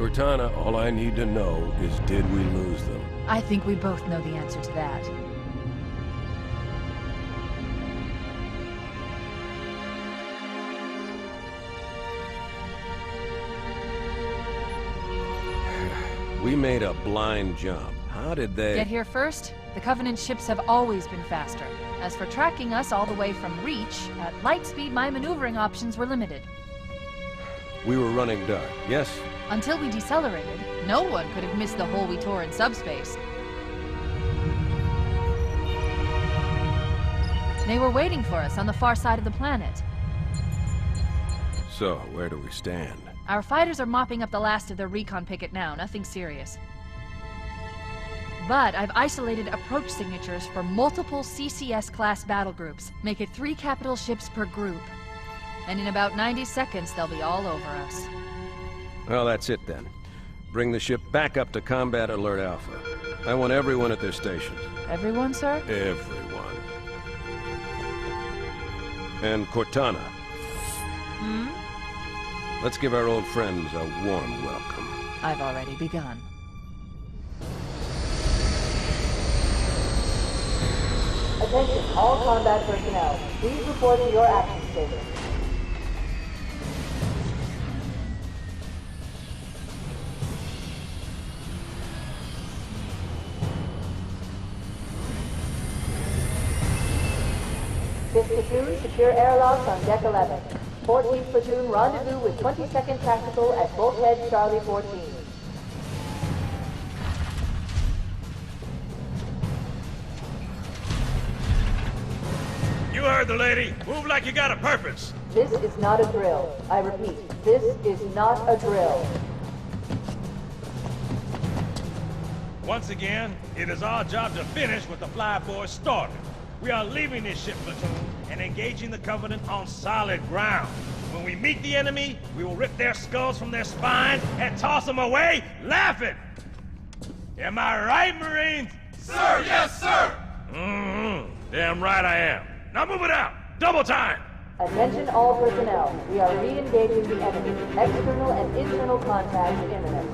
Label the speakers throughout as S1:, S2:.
S1: Cortana, all I need to know is did we lose them?
S2: I think we both know the answer to that.
S1: We made a blind jump. How did they...
S2: Get here first? The Covenant ships have always been faster. As for tracking us all the way from Reach, at light speed my maneuvering options were limited.
S1: We were running dark, yes?
S2: Until we decelerated, no one could have missed the hole we tore in subspace. They were waiting for us on the far side of the planet.
S1: So, where do we stand?
S2: Our fighters are mopping up the last of their recon picket now, nothing serious. But I've isolated approach signatures for multiple CCS-class battle groups. Make it 3 capital ships per group. And in about 90 seconds, they'll be all over us.
S1: Well, that's it then. Bring the ship back up to Combat Alert Alpha. I want everyone at their stations.
S2: Everyone, sir?
S1: Everyone. And Cortana.
S2: Hmm?
S1: Let's give our old friends a warm welcome.
S2: I've already begun.
S3: Attention, all combat personnel. Please report to your action station. Fifth platoon, secure airlocks on deck 11. 14th platoon, rendezvous with 22nd Tactical at Bulkhead Charlie 14.
S4: You heard the lady. Move like you got a purpose.
S3: This is not a drill. I repeat, this is not a drill.
S4: Once again, it is our job to finish what the Fly Boys started. We are leaving this ship platoon and engaging the Covenant on solid ground. When we meet the enemy, we will rip their skulls from their spines and toss them away, laughing. Am I right, Marines?
S5: Sir, yes, sir!
S4: Damn right I am. Now move it out! Double time!
S3: Attention all personnel. We are re-engaging the enemy. External and internal contact imminent.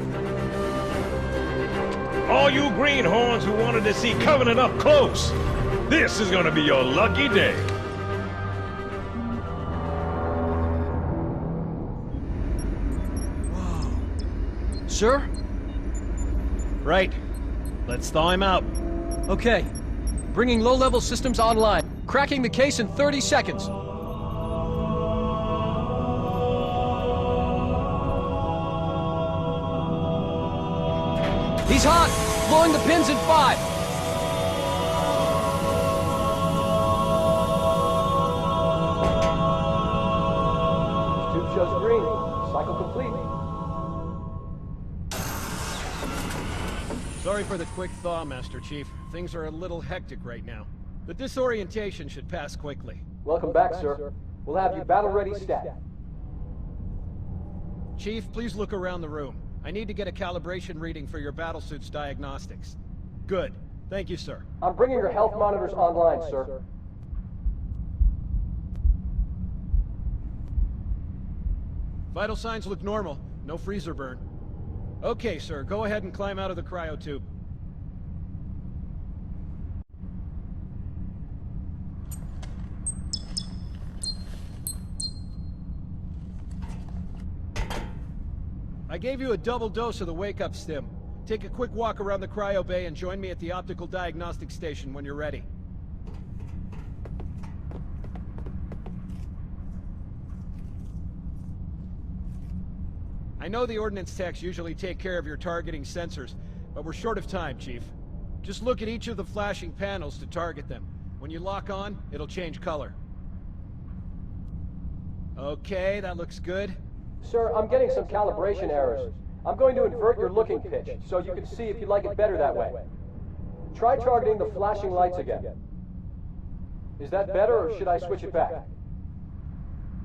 S4: All you greenhorns who wanted to see Covenant up close, this is gonna be your lucky day.
S6: Sir?
S7: Right. Let's thaw him out.
S6: Okay. Bringing low-level systems online. Cracking the case in 30 seconds. He's hot! Blowing the pins in 5.
S8: Tube shows green. Cycle complete.
S7: Sorry for the quick thaw, Master Chief. Things are a little hectic right now. The disorientation should pass quickly.
S8: Welcome back, sir. We'll have you battle-ready stat.
S7: Chief, please look around the room. I need to get a calibration reading for your battlesuit's diagnostics. Good. Thank you, sir.
S8: I'm bringing your health monitors online, sir.
S7: Vital signs look normal. No freezer burn. Okay, sir. Go ahead and climb out of the cryo tube. I gave you a double dose of the wake-up stim. Take a quick walk around the cryo bay and join me at the optical diagnostic station when you're ready. I know the ordnance techs usually take care of your targeting sensors, but we're short of time, Chief. Just look at each of the flashing panels to target them. When you lock on, it'll change color. Okay, that looks good.
S8: Sir, I'm getting some calibration errors. I'm going to invert your looking pitch, so you can see if you like it better that way. Try targeting the flashing lights again. Is that better, or should I switch it back?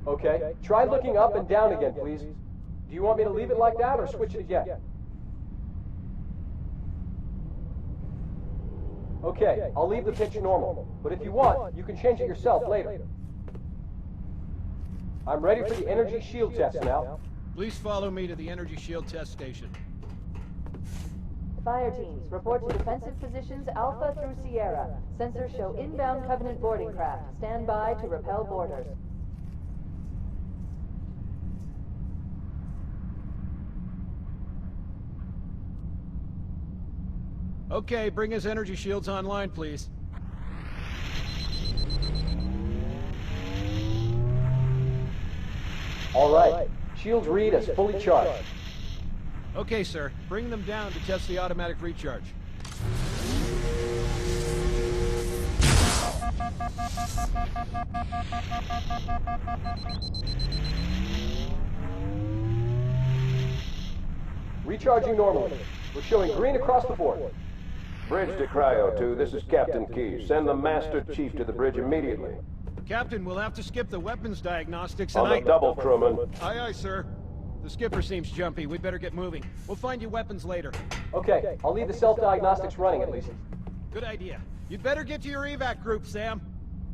S8: Okay, try looking up and down again, please. Do you want me to leave it like that, or switch it again? Okay, I'll leave the pitch normal, but if you want, you can change it yourself later. I'm ready for the energy shield test now.
S7: Please follow me to the energy shield test station.
S3: Fire teams, report to defensive positions Alpha through Sierra. Sensors show inbound Covenant boarding craft. Stand by to repel boarders.
S7: Okay, bring his energy shields online, please.
S8: All right. Shields read as fully charged.
S7: Okay, sir. Bring them down to test the automatic recharge.
S8: Recharging normally. We're showing green across the board.
S1: Bridge to Cryo 2, this is Captain Key. Send the Master Chief to the bridge immediately.
S7: Captain, we'll have to skip the weapons diagnostics
S1: On the double, crewman.
S7: Aye, aye, sir. The skipper seems jumpy. We'd better get moving. We'll find you weapons later.
S8: Okay, I'll leave the self-diagnostics running at least.
S7: Good idea. You'd better get to your evac group, Sam.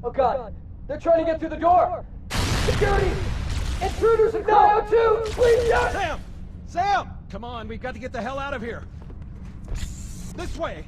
S8: Oh god, they're trying to get through the door! Security! Intruders in Cryo 2! Please, yes!
S7: Sam! Sam! Come on, we've got to get the hell out of here. This way!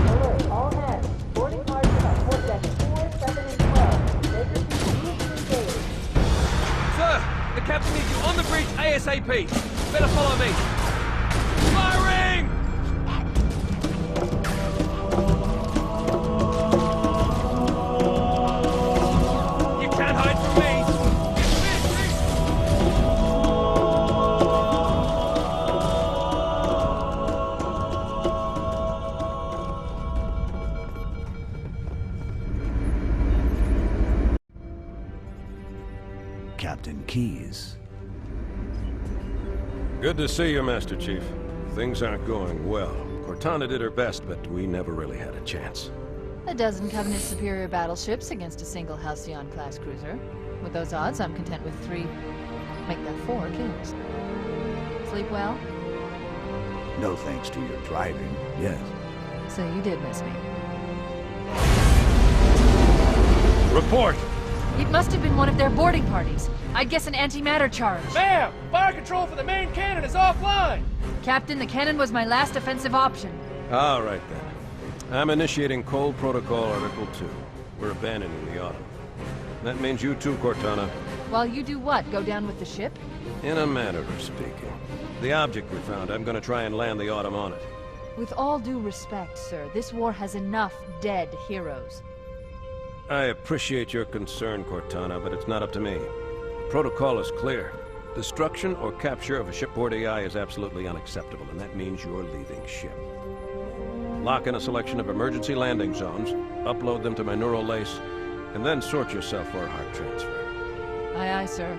S3: Alert, all hands. Boarding cars about port decks 4, 7, and 12. Baker Street, move to engage.
S6: Sir, the captain needs you on the bridge ASAP. Better follow me. Firing! You can't hide from me.
S5: Captain Keyes.
S1: Good to see you, Master Chief. Things aren't going well. Cortana did her best, but we never really had a chance.
S2: A dozen Covenant superior battleships against a single Halcyon-class cruiser. With those odds, I'm content with 3, make that 4 kills. Sleep well?
S5: No thanks to your driving, yes.
S2: So you did miss me.
S1: Report!
S2: It must have been one of their boarding parties. I'd guess an antimatter charge.
S6: Ma'am! Fire control for the main cannon is offline!
S2: Captain, the cannon was my last offensive option.
S1: All right, then. I'm initiating Cold Protocol Article 2. We're abandoning the Autumn. That means you too, Cortana.
S2: While you do what? Go down with the ship?
S1: In a manner of speaking. The object we found, I'm gonna try and land the Autumn on it.
S2: With all due respect, sir, this war has enough dead heroes.
S1: I appreciate your concern, Cortana, but it's not up to me. Protocol is clear. Destruction or capture of a shipboard AI is absolutely unacceptable, and that means you're leaving ship. Lock in a selection of emergency landing zones, upload them to my neural lace, and then sort yourself for a heart transfer.
S2: Aye, aye, sir.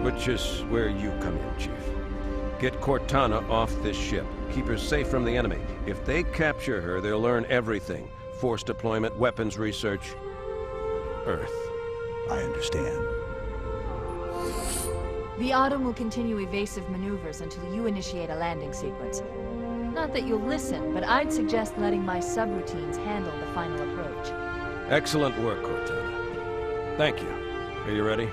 S1: Which is where you come in, Chief. Get Cortana off this ship. Keep her safe from the enemy. If they capture her, they'll learn everything. Force deployment, weapons research, Earth.
S5: I understand.
S2: The Autumn will continue evasive maneuvers until you initiate a landing sequence. Not that you'll listen, but I'd suggest letting my subroutines handle the final approach.
S1: Excellent work, Cortana. Thank you. Are you ready?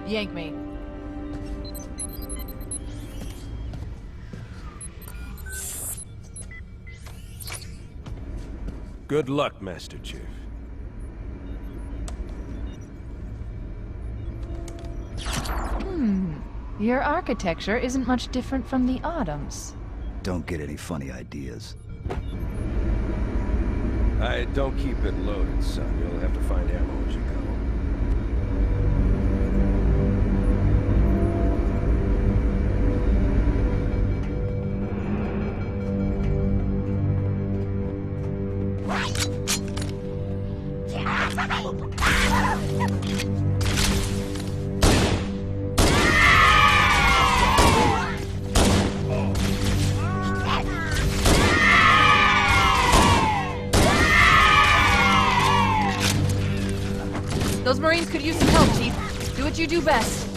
S2: Yank me.
S1: Good luck, Master Chief.
S2: Your architecture isn't much different from the Autumn's.
S5: Don't get any funny ideas.
S1: I don't keep it loaded, son. You'll have to find ammo as you go.
S2: Those Marines could use some help, Chief. Do what you do best.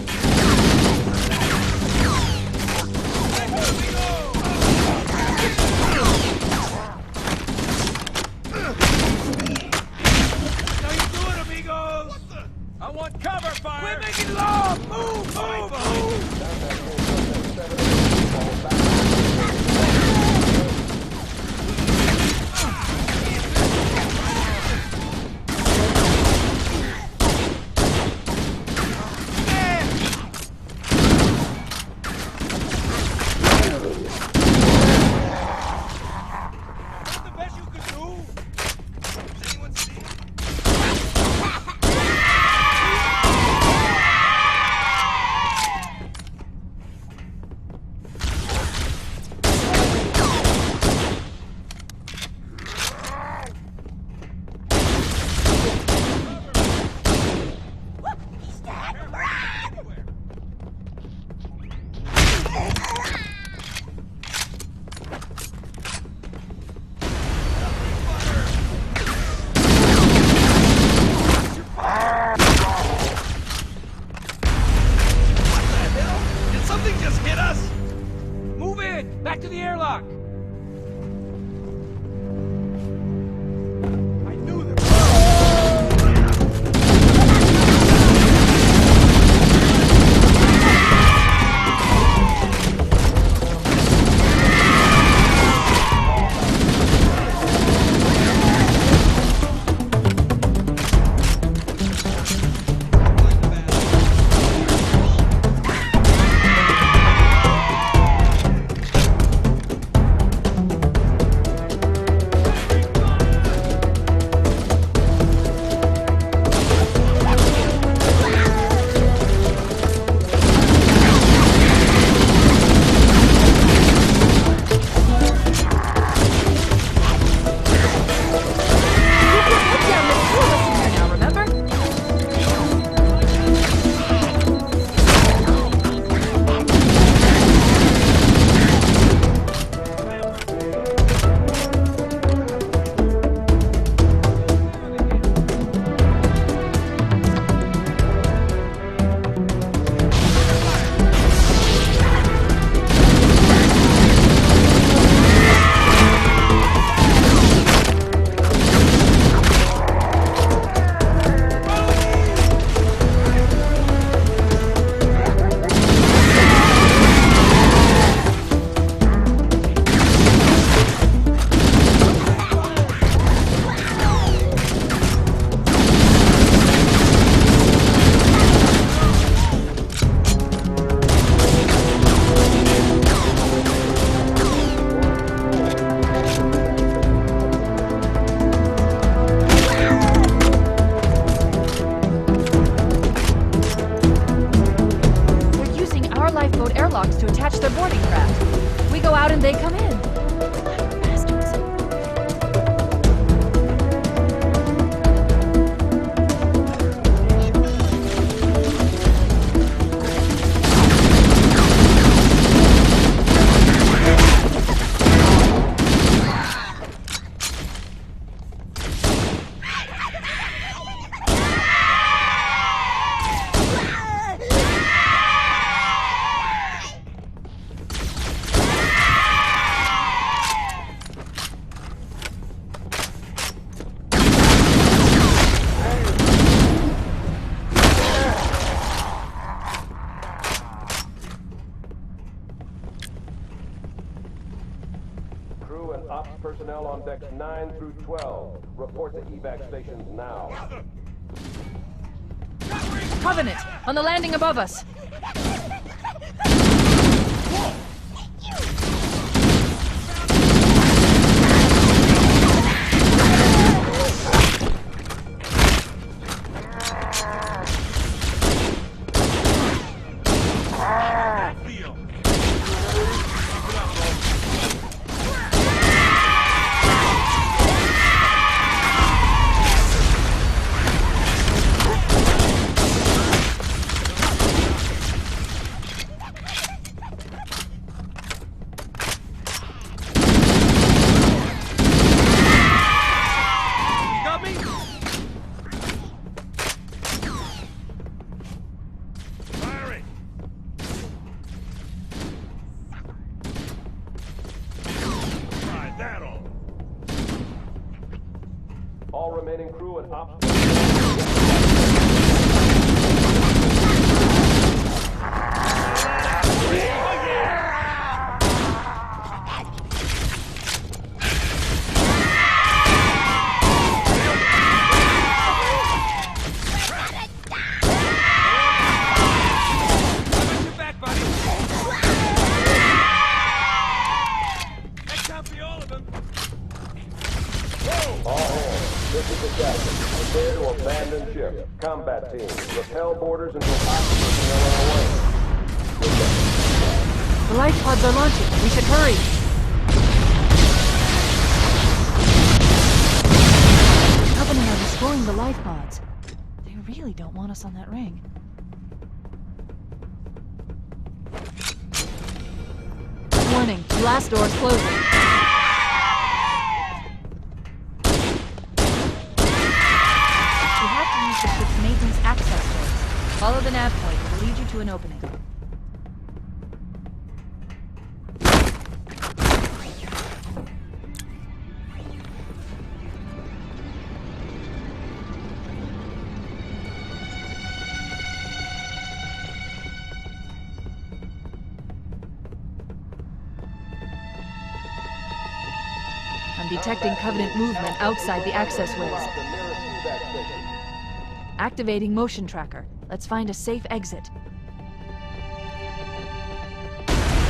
S4: How you doing, amigos? What the? I want cover fire! We're making love! Move! Move! That's the best you could do? Does anyone see it? Did something just hit us?
S6: Move in! Back to the airlock!
S4: I knew there
S2: lifeboat airlocks to attach their boarding craft. We go out and they come in. Bastards.
S1: Crew and ops personnel on decks 9 through 12. Report to evac stations now.
S2: Covenant, on the landing above us.
S8: remaining crew and ops. This is the captain. Prepare to abandon ship. Combat team, repel borders until oxygen are away.
S2: The life pods are launching. We should hurry. The Covenant are destroying the life pods. They really don't want us on that ring. Warning, blast doors closing. The ship's maintenance access doors. Follow the nav point. It will lead you to an opening. I'm detecting Covenant movement outside the access ways. Activating motion tracker. Let's find a safe exit.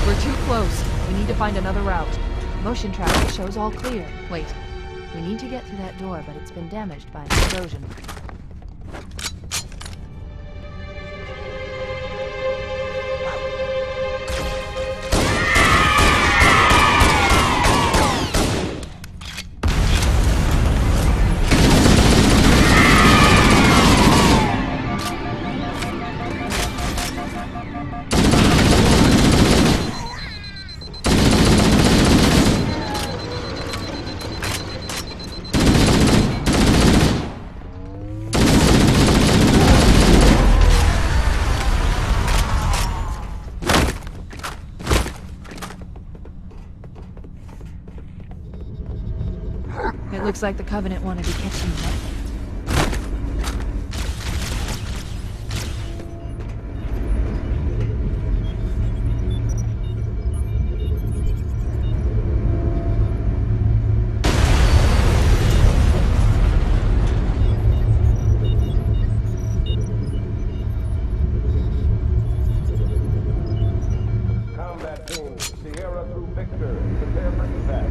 S2: We're too close. We need to find another route. Motion tracker shows all clear. Wait. We need to get through that door, but it's been damaged by an explosion. It looks like the Covenant want to be catching you up.
S8: Combat team, Sierra through Victor. Prepare for impact.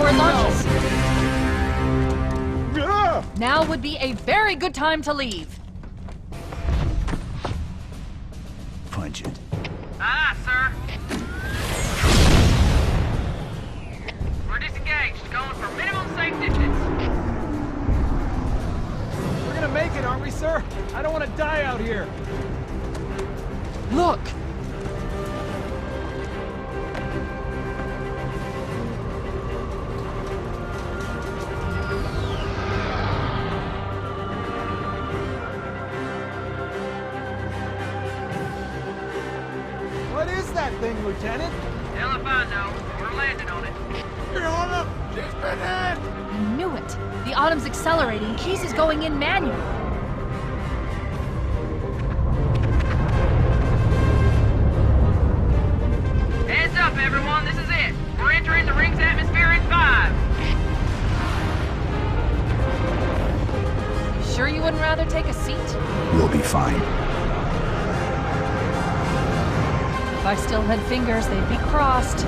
S2: before it launches. Now would be a very good time to leave.
S5: Punch it.
S9: Aye, sir. We're disengaged, going for minimum safe distance.
S7: We're gonna make it, aren't we, sir? I don't want to die out here.
S2: Look!
S7: What is that thing, Lieutenant?
S9: Hell if I know. We're landing on it.
S7: You're on up! She's been in!
S2: I knew it. The Autumn's accelerating. Keys is going in manual.
S9: Heads up, everyone. This is it. We're entering the ring's atmosphere in 5.
S2: You sure you wouldn't rather take a seat?
S5: We'll be fine.
S2: If I still had fingers, they'd be crossed.